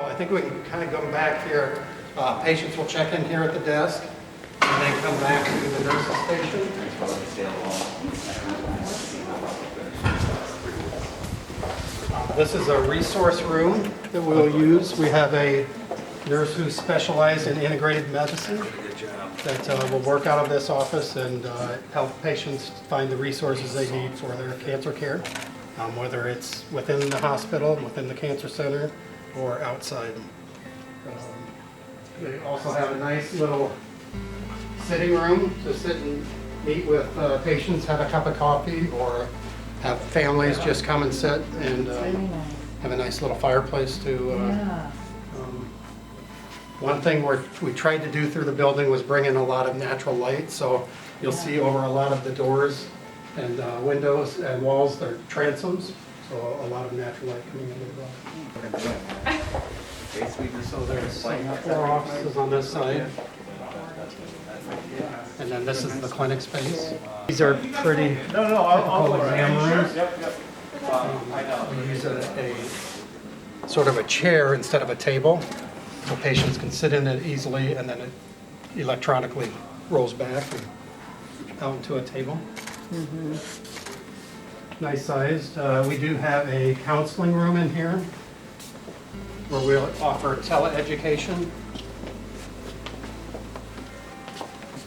I think we can kind of go back here. Patients will check in here at the desk and then come back to the nurse's station. This is a resource room that we'll use. We have a nurse who specializes in integrated medicine that will work out of this office and help patients find the resources they need for their cancer care, whether it's within the hospital, within the cancer center, or outside. They also have a nice little sitting room to sit and meet with patients, have a cup of coffee, or have families just come and sit and have a nice little fireplace to. One thing we tried to do through the building was bring in a lot of natural light, so you'll see over a lot of the doors and windows and walls, they're transoms, so a lot of natural light coming into the building. So there's 4 offices on this side. And then this is the clinic space. These are pretty typical exam rooms. We use a sort of a chair instead of a table, so patients can sit in it easily, and then it electronically rolls back and out into a table. Nice sized. We do have a counseling room in here where we'll offer teleeducation.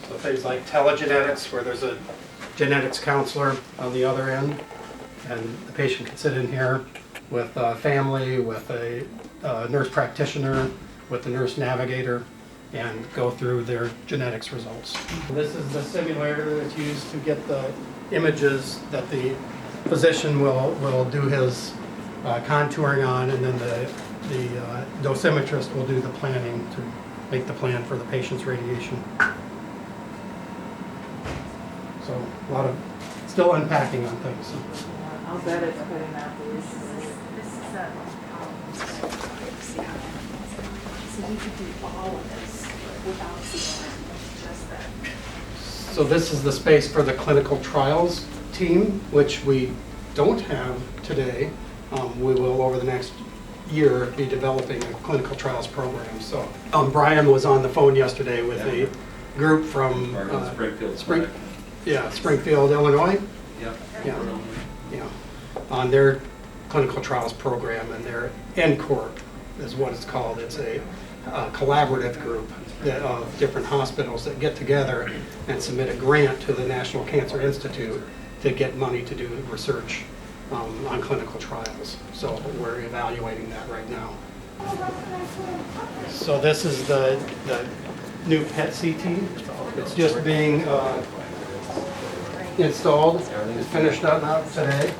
So things like telegenetics, where there's a genetics counselor on the other end, and the patient can sit in here with a family, with a nurse practitioner, with the nurse navigator, and go through their genetics results. This is the simulator that's used to get the images that the physician will do his contouring on, and then the dosimetrist will do the planning to make the plan for the patient's radiation. So a lot of still unpacking on things. I'll bet it's putting out the So we could do all of this without CRM, just that. So this is the space for the clinical trials team, which we don't have today. We will, over the next year, be developing a clinical trials program. So Brian was on the phone yesterday with a group from Springfield, Illinois. Yeah, on their clinical trials program, and their NCORP is what it's called. It's a collaborative group of different hospitals that get together and submit a grant to the National Cancer Institute to get money to do research on clinical trials. So we're evaluating that right now. So this is the new PET CT. It's just being installed. It's finished up today.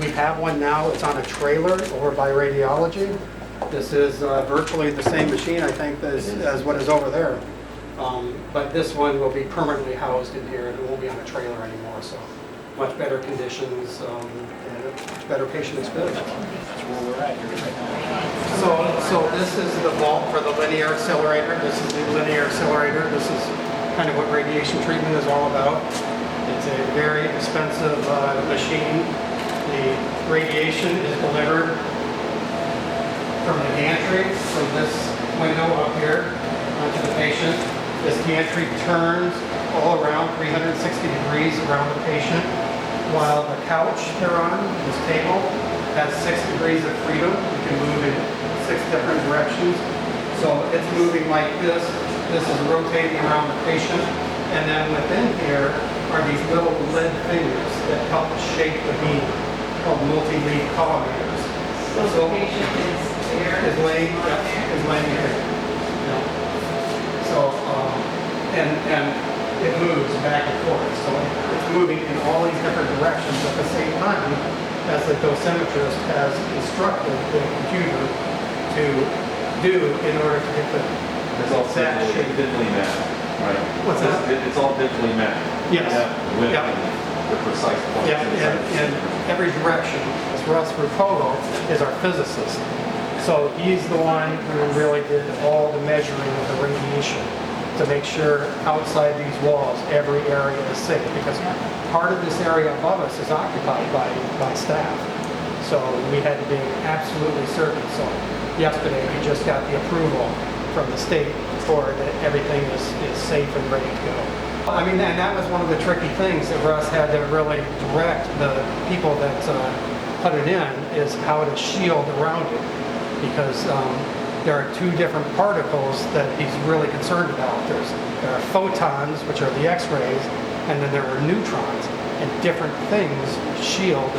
We have one now. It's on a trailer over by radiology. This is virtually the same machine, I think, as what is over there. But this one will be permanently housed in here, and it won't be on a trailer anymore. So much better conditions and a much better patient experience. So this is the vault for the linear accelerator. This is the linear accelerator. This is kind of what radiation treatment is all about. It's a very expensive machine. The radiation is delivered from the gantry, from this window up here onto the patient. This gantry turns all around 360 degrees around the patient, while the couch they're on, this table, has 6 degrees of freedom. You can move in 6 different directions. So it's moving like this. This is rotating around the patient. And then within here are these little lead fingers that help shape the beam, called multi-lead collimators. So the patient is laying here. Yeah. So, and it moves back and forth. So it's moving in all these different directions at the same time as the dosimetrist has instructed the computer to do in order to get the exact shape. Digitally mapped, right? What's that? It's all digitally mapped. Yes. With Yep. the precise points. Yeah, and every direction. Russ Ruppolo is our physicist. So he's the one who really did all the measuring of the radiation to make sure outside these walls every area is safe, because part of this area above us is occupied by staff. So we had to be absolutely certain. So yesterday we just got the approval from the state for that everything is safe and ready to go. I mean, and that was one of the tricky things that Russ had to really direct the people that put it in, is how to shield around it, because there are two different particles that he's really concerned about. There are photons, which are the X-rays, and then there are neutrons, and different things shield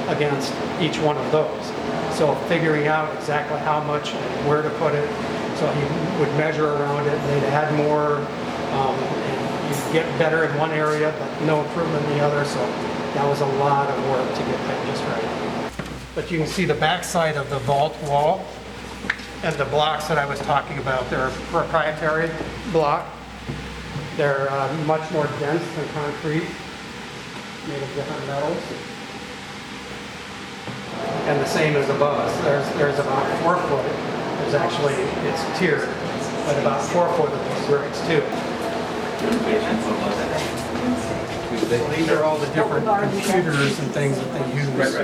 against each one of those. So figuring out exactly how much and where to put it, so he would measure around it, and they'd add more, and you get better in one area, but no improvement in the other, so that was a lot of work to get that just right. But you can see the backside of the vault wall, and the blocks that I was talking about, they're a proprietary block. They're much more dense than concrete, made of different metals. And the same as above us. There's about 4 foot. There's actually, it's tiered, but about 4 foot of these bricks too. These are all the different computers and things that they use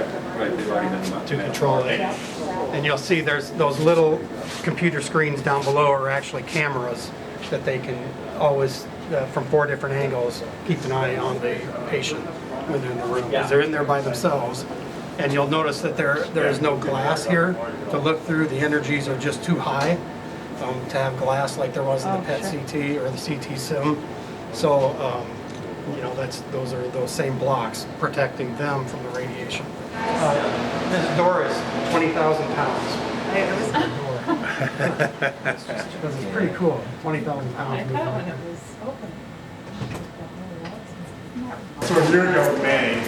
to control it. And you'll see there's those little computer screens down below are actually cameras that they can always, from 4 different angles, keep an eye on the patient when they're in the room. Because they're in there by themselves. And you'll notice that there is no glass here to look through. The energies are just too high to have glass like there was in the PET CT or the CT sim. So, you know, those are those same blocks protecting them from the radiation. This door is 20,000 pounds. This is pretty cool. 20,000 pounds. I thought when it was open. So a year ago in May,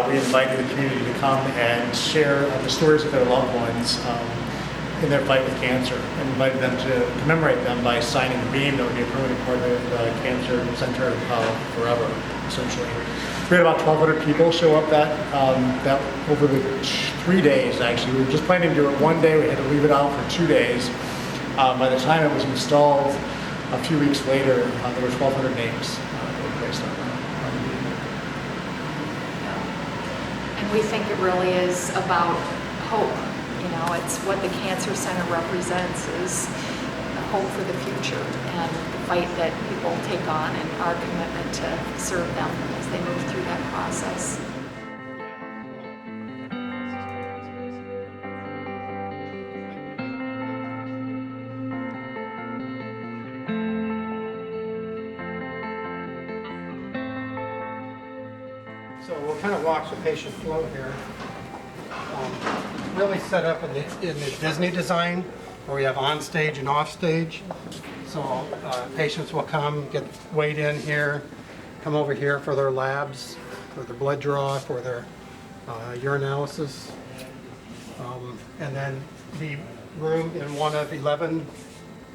we invited the community to come and share the stories of their loved ones in their fight with cancer, and invited them to commemorate them by signing a beam that would be a permanent part of the Cancer Center forever, essentially. We had about 1,200 people show up that over the 3 days, actually. We were just planning to do it one day. We had to leave it out for 2 days. By the time it was installed, a few weeks later, there were 1,200 names that were placed on that. And we think it really is about hope. You know, it's what the Cancer Center represents is the hope for the future and the fight that people take on and our commitment to serve them as they move through that process. So we'll kind of watch the patient flow here. Really set up in the Disney design, where we have on stage and off stage. So patients will come, get weighed in here, come over here for their labs, for their blood draw, for their urinalysis, and then the room in one of 11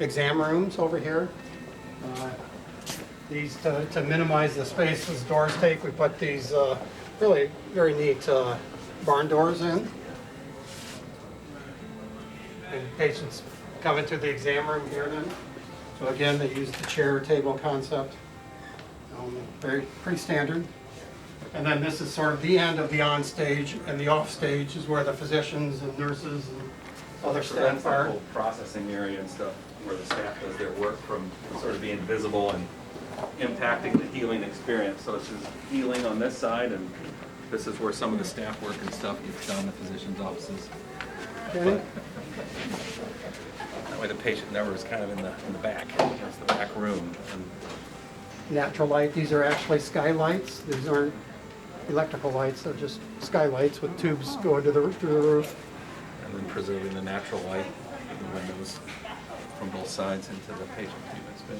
exam rooms over here. These to minimize the space as doors take, we put these really very neat barn doors in. And patients come into the exam room here then. So again, they use the chair table concept. Pretty standard. And then this is sort of the end of the on stage, and the off stage is where the physicians and nurses and other So that's staff the are. whole processing area and stuff where the staff does their work, from sort of being visible and impacting the healing experience. So it's just healing on this side, and this is where some of the staff work and stuff gets done in the physician's offices. Okay. That way the patient never is kind of in the back. That's the back room. And Natural light, these are actually skylights. These aren't electrical lights, they're just skylights with tubes going through the roof. then preserving the natural light of the windows from both sides into the patient treatment space.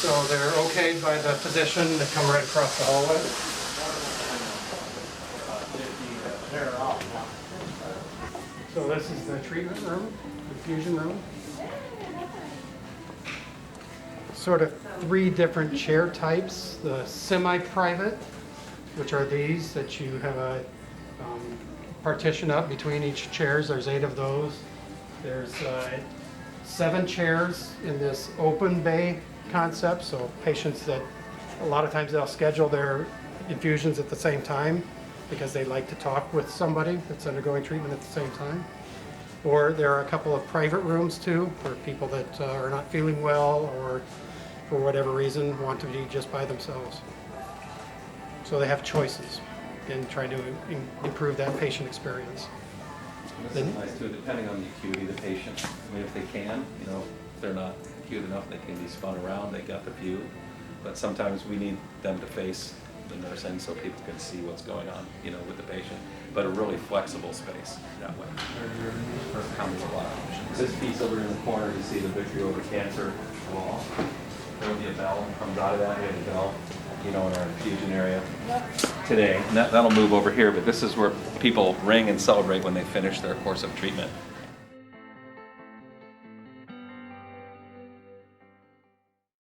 So they're okayed by the physician to come right across the hallway. So this is the treatment room, infusion room. Sort of three different chair types. The semi-private, which are these that you have a partition up between each chairs. There's 8 of those. There's 7 chairs in this open bay concept. So patients that a lot of times they'll schedule their infusions at the same time. because they like to talk with somebody that's undergoing treatment at the same time. Or there are a couple of private rooms too, for people that are not feeling well or for whatever reason want to be just by themselves. So they have choices in trying to improve that patient experience. This is nice too, depending on the acuity of the patient. I mean, if they can, you know, if they're not acute enough, they can be spun around, they got the view. But sometimes we need them to face the nursing so people can see what's going on, you know, with the patient. But a really flexible space that way. Comes a lot of options. This piece over in the corner, you see the Dubuque over cancer wall. There'll be a bell that comes out of that. We have a bell, you know, in our infusion area today. And that'll move over here, but this is where people ring and celebrate when they finish their course of treatment.